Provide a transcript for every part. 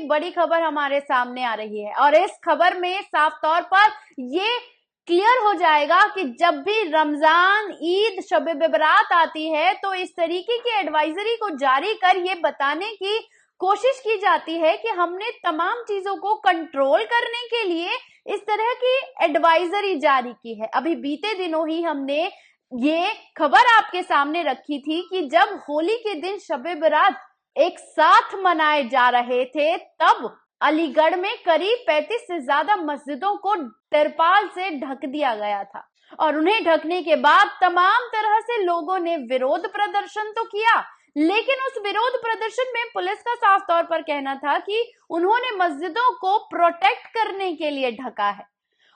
एक बड़ी खबर हमारे सामने आ रही है और इस खबर में साफ तौर पर ये क्लियर हो जाएगा कि जब भी रमजान, ईद, शब-ए बारात आती है तो इस तरीके की एडवाइजरी को जारी कर ये बताने की कोशिश की जाती है कि हमने तमाम चीजों को कंट्रोल करने के लिए इस तरह की एडवाइजरी जारी की है। अभी बीते दिनों ही हमने ये खबर आपके सामने रखी थी कि जब होली के दिन शब-ए बारात एक साथ मनाए जा रहे थे, तब अलीगढ़ में करीब 35 से ज्यादा मस्जिदों को तिरपाल से ढक दिया गया था और उन्हें ढकने के बाद तमाम तरह से लोगों ने विरोध प्रदर्शन तो किया, लेकिन उस विरोध प्रदर्शन में पुलिस का साफ तौर पर कहना था कि उन्होंने मस्जिदों को प्रोटेक्ट करने के लिए ढका है,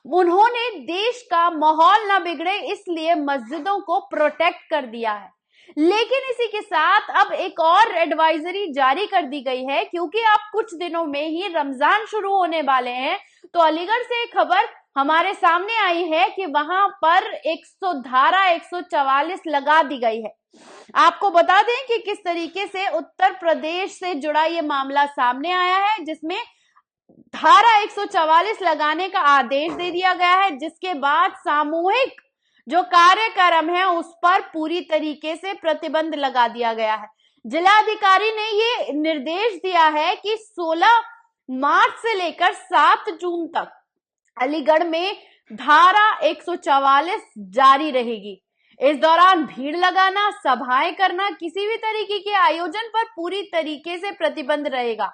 उन्होंने देश का माहौल ना बिगड़े इसलिए मस्जिदों को प्रोटेक्ट कर दिया है। लेकिन इसी के साथ अब एक और एडवाइजरी जारी कर दी गई है, क्योंकि अब कुछ दिनों में ही रमजान शुरू होने वाले हैं। तो अलीगढ़ से एक खबर हमारे सामने आई है कि वहां पर धारा 144 लगा दी गई है। आपको बता दें कि किस तरीके से उत्तर प्रदेश से जुड़ा ये मामला सामने आया है, जिसमें धारा 144 लगाने का आदेश दे दिया गया है, जिसके बाद सामूहिक जो कार्यक्रम है उस पर पूरी तरीके से प्रतिबंध लगा दिया गया है। जिलाधिकारी ने ये निर्देश दिया है कि 16 मार्च से लेकर 7 जून तक अलीगढ़ में धारा 144 जारी रहेगी। इस दौरान भीड़ लगाना, सभाएं करना, किसी भी तरीके के आयोजन पर पूरी तरीके से प्रतिबंध रहेगा।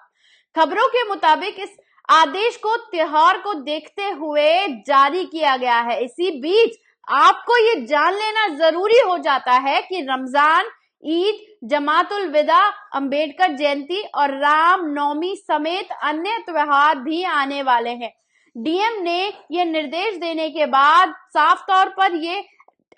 खबरों के मुताबिक इस आदेश को त्योहार को देखते हुए जारी किया गया है। इसी बीच आपको ये जान लेना जरूरी हो जाता है कि रमजान, ईद, जमातुल विदा, अंबेडकर जयंती और राम नवमी समेत अन्य त्योहार भी आने वाले हैं। डीएम ने ये निर्देश देने के बाद साफ तौर पर ये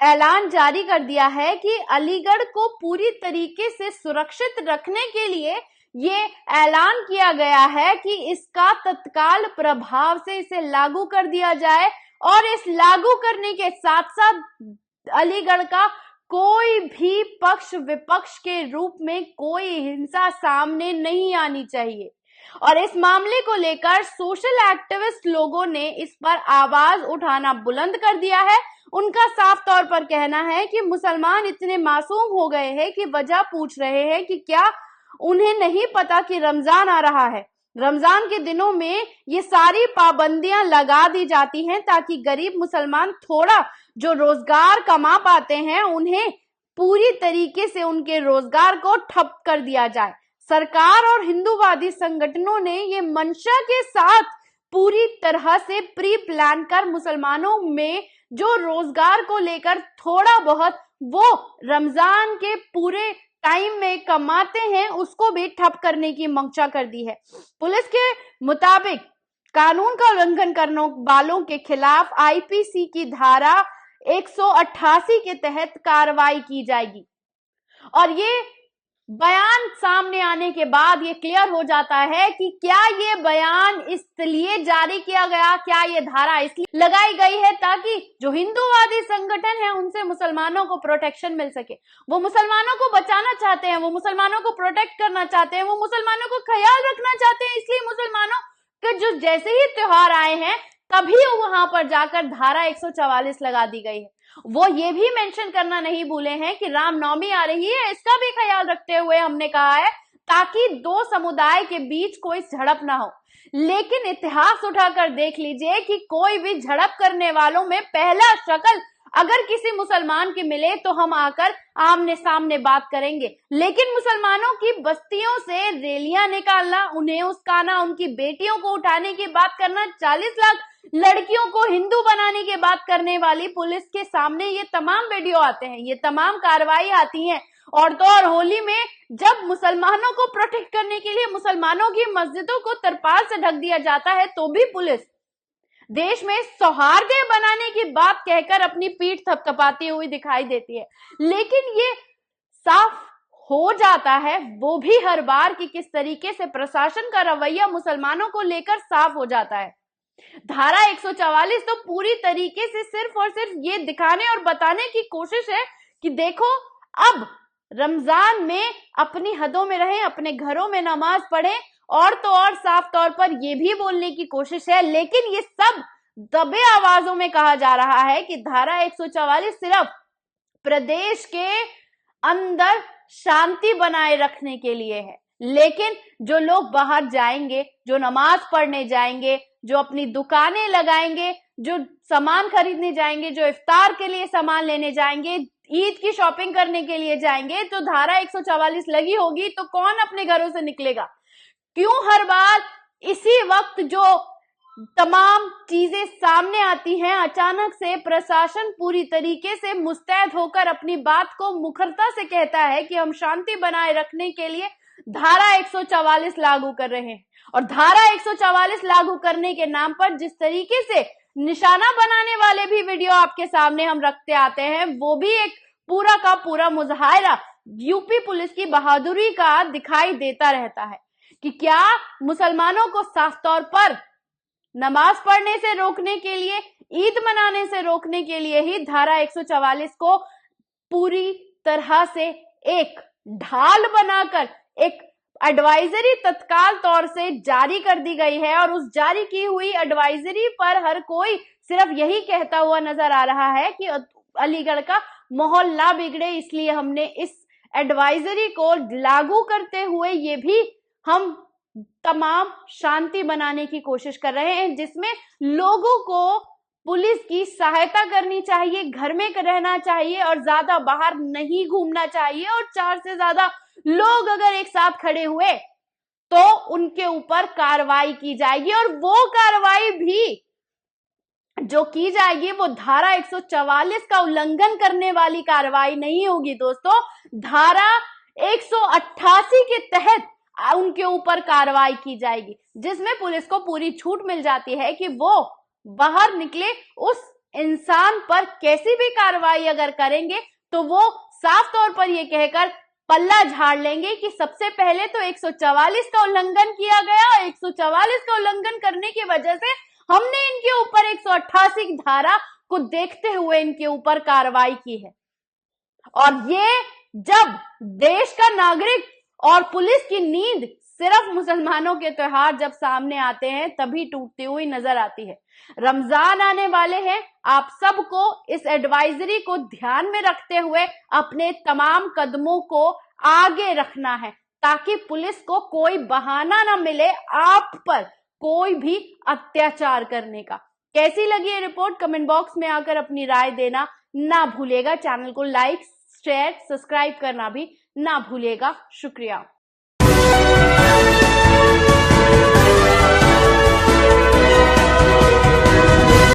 ऐलान जारी कर दिया है कि अलीगढ़ को पूरी तरीके से सुरक्षित रखने के लिए ये ऐलान किया गया है कि इसका तत्काल प्रभाव से इसे लागू कर दिया जाए और इस लागू करने के साथ साथ अलीगढ़ का कोई भी पक्ष विपक्ष के रूप में कोई हिंसा सामने नहीं आनी चाहिए। और इस मामले को लेकर सोशल एक्टिविस्ट लोगों ने इस पर आवाज उठाना बुलंद कर दिया है। उनका साफ तौर पर कहना है कि मुसलमान इतने मासूम हो गए हैं कि वजह पूछ रहे हैं कि क्या उन्हें नहीं पता कि रमजान आ रहा है। रमजान के दिनों में ये सारी पाबंदियां लगा दी जाती हैं ताकि गरीब मुसलमान थोड़ा जो रोजगार कमा पाते हैं उन्हें पूरी तरीके से उनके रोजगार को ठप कर दिया जाए। सरकार और हिंदूवादी संगठनों ने ये मंशा के साथ पूरी तरह से प्री प्लान कर मुसलमानों में जो रोजगार को लेकर थोड़ा बहुत वो रमजान के पूरे टाइम में कमाते हैं उसको भी ठप करने की मंशा कर दी है। पुलिस के मुताबिक कानून का उल्लंघन करने वालों के खिलाफ आईपीसी की धारा 188 के तहत कार्रवाई की जाएगी। और ये बयान सामने आने के बाद ये क्लियर हो जाता है कि क्या ये बयान इसलिए जारी किया गया, क्या ये धारा इसलिए लगाई गई है ताकि जो हिंदूवादी संगठन है उनसे मुसलमानों को प्रोटेक्शन मिल सके। वो मुसलमानों को बचाना चाहते हैं, वो मुसलमानों को प्रोटेक्ट करना चाहते हैं, वो मुसलमानों को ख्याल रखना चाहते हैं, इसलिए मुसलमानों के जो जैसे ही त्योहार आए हैं तभी वहां पर जाकर धारा 144 लगा दी गई है। वो ये भी मेंशन करना नहीं भूले हैं कि रामनवमी आ रही है, इसका भी ख्याल रखते हुए हमने कहा है ताकि दो समुदाय के बीच कोई झड़प ना हो। लेकिन इतिहास उठाकर देख लीजिए कि कोई भी झड़प करने वालों में पहला शक्ल अगर किसी मुसलमान के मिले तो हम आकर आमने सामने बात करेंगे, लेकिन मुसलमानों की बस्तियों से रैलियां निकालना, उन्हें उस्काना, उनकी बेटियों को उठाने की बात करना, 40 लाख लड़कियों को हिंदू बनाने की बात करने वाली पुलिस के सामने ये तमाम वीडियो आते हैं, ये तमाम कार्रवाई आती हैं। और तो और होली में जब मुसलमानों को प्रोटेक्ट करने के लिए मुसलमानों की मस्जिदों को तिरपाल से ढक दिया जाता है तो भी पुलिस देश में सौहार्द बनाने की बात कहकर अपनी पीठ थपथपाती हुई दिखाई देती है। लेकिन ये साफ हो जाता है वो भी हर बार कि किस तरीके से प्रशासन का रवैया मुसलमानों को लेकर साफ हो जाता है। धारा 144 तो पूरी तरीके से सिर्फ और सिर्फ ये दिखाने और बताने की कोशिश है कि देखो अब रमजान में अपनी हदों में रहें, अपने घरों में नमाज पढ़ें और तो और साफ तौर पर यह भी बोलने की कोशिश है, लेकिन ये सब दबे आवाजों में कहा जा रहा है कि धारा 144 सिर्फ प्रदेश के अंदर शांति बनाए रखने के लिए है। लेकिन जो लोग बाहर जाएंगे, जो नमाज पढ़ने जाएंगे, जो अपनी दुकानें लगाएंगे, जो सामान खरीदने जाएंगे, जो इफ्तार के लिए सामान लेने जाएंगे, ईद की शॉपिंग करने के लिए जाएंगे, तो धारा 144 लगी होगी तो कौन अपने घरों से निकलेगा? क्यों हर बार इसी वक्त जो तमाम चीजें सामने आती हैं, अचानक से प्रशासन पूरी तरीके से मुस्तैद होकर अपनी बात को मुखरता से कहता है कि हम शांति बनाए रखने के लिए धारा 144 लागू कर रहे हैं। और धारा 144 लागू करने के नाम पर जिस तरीके से निशाना बनाने वाले भी वीडियो आपके सामने हम रखते आते हैं, वो भी एक पूरा का पूरा मुजाहिरा यूपी पुलिस की बहादुरी का दिखाई देता रहता है कि क्या मुसलमानों को साफ तौर पर नमाज पढ़ने से रोकने के लिए, ईद मनाने से रोकने के लिए ही धारा 144 को पूरी तरह से एक ढाल बनाकर एक एडवाइजरी तत्काल तौर से जारी कर दी गई है। और उस जारी की हुई एडवाइजरी पर हर कोई सिर्फ यही कहता हुआ नजर आ रहा है कि अलीगढ़ का माहौल ना बिगड़े, इसलिए हमने इस एडवाइजरी को लागू करते हुए ये भी हम तमाम शांति बनाने की कोशिश कर रहे हैं, जिसमें लोगों को पुलिस की सहायता करनी चाहिए, घर में रहना चाहिए और ज्यादा बाहर नहीं घूमना चाहिए। और 4 से ज्यादा लोग अगर एक साथ खड़े हुए तो उनके ऊपर कार्रवाई की जाएगी। और वो कार्रवाई भी जो की जाएगी वो धारा 144 का उल्लंघन करने वाली कार्रवाई नहीं होगी दोस्तों। धारा 188 के तहत उनके ऊपर कार्रवाई की जाएगी, जिसमें पुलिस को पूरी छूट मिल जाती है कि वो बाहर निकले, उस इंसान पर कैसी भी कार्रवाई अगर करेंगे तो वो साफ तौर पर ये कहकर पल्ला झाड़ लेंगे कि सबसे पहले तो 144 का उल्लंघन किया गया और 144 का उल्लंघन करने की वजह से हमने इनके ऊपर 188 धारा को देखते हुए इनके ऊपर कार्रवाई की है। और ये जब देश का नागरिक और पुलिस की नींद सिर्फ मुसलमानों के त्योहार जब सामने आते हैं तभी टूटती हुई नजर आती है। रमजान आने वाले हैं, आप सबको इस एडवाइजरी को ध्यान में रखते हुए अपने तमाम कदमों को आगे रखना है, ताकि पुलिस को कोई बहाना ना मिले आप पर कोई भी अत्याचार करने का। कैसी लगी ये रिपोर्ट? कमेंट बॉक्स में आकर अपनी राय देना ना भूलिएगा। चैनल को लाइक, शेयर, सब्सक्राइब करना भी ना भूलिएगा। शुक्रिया।